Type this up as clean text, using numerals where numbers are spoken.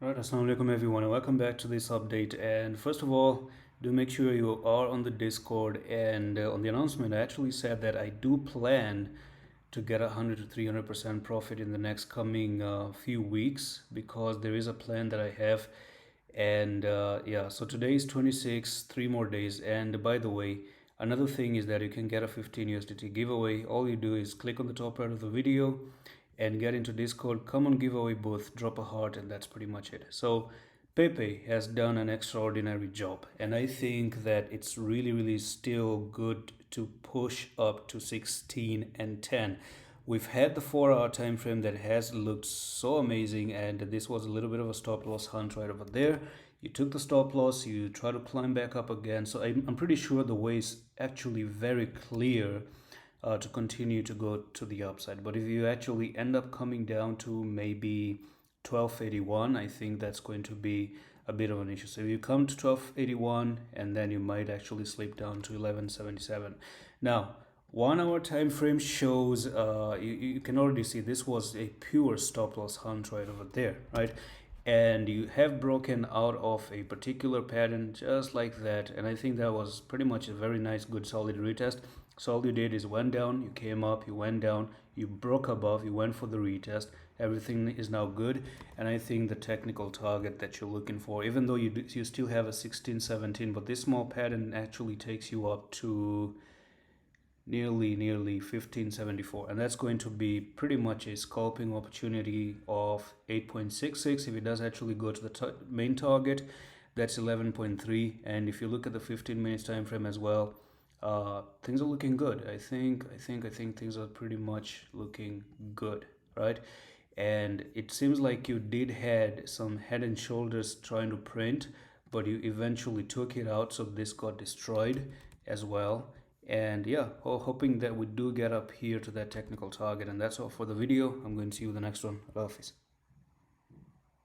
Right, assalamu alaikum everyone, and welcome back to this update. And first of all, do make sure you are on the Discord. And on the announcement, I actually said that I do plan to get 100 to 300% profit in the next coming few weeks because there is a plan that I have. And yeah, so today is 26, 3 more days. And by the way, another thing is that you can get a 15 USDT giveaway. All you do is click on the top right of the video and get into Discord, come on giveaway booth, drop a heart, and that's pretty much it. So Pepe has done an extraordinary job, and I think that it's really still good to push up to 16 and 10. We've had the 4 hour time frame that has looked so amazing, and this was a little bit of a stop loss hunt right over there. You took the stop loss, you try to climb back up again. So I'm pretty sure the way is actually very clear to continue to go to the upside. But if you actually end up coming down to maybe 1281, I think that's going to be a bit of an issue. So if you come to 1281 and then you might actually slip down to 1177. Now, 1 hour time frame shows you can already see this was a pure stop loss hunt right over there, right? And you have broken out of a particular pattern just like that, and I think that was pretty much a very nice, good, solid retest. So all you did is went down, you came up, you went down, you broke above, you went for the retest. Everything is now good, and I think the technical target that you're looking for, even though you still have a 1617, but this small pattern actually takes you up to nearly 1574, and that's going to be pretty much a scalping opportunity of 8.66. If it does actually go to the main target, that's 11.3. And if you look at the 15 minutes time frame as well, things are looking good. I think things are pretty much looking good, right? And it seems like you did had some head and shoulders trying to print, but you eventually took it out, so this got destroyed as well. And yeah, hoping that we do get up here to that technical target. And that's all for the video. I'm going to see you in the next one. Allah Hafiz.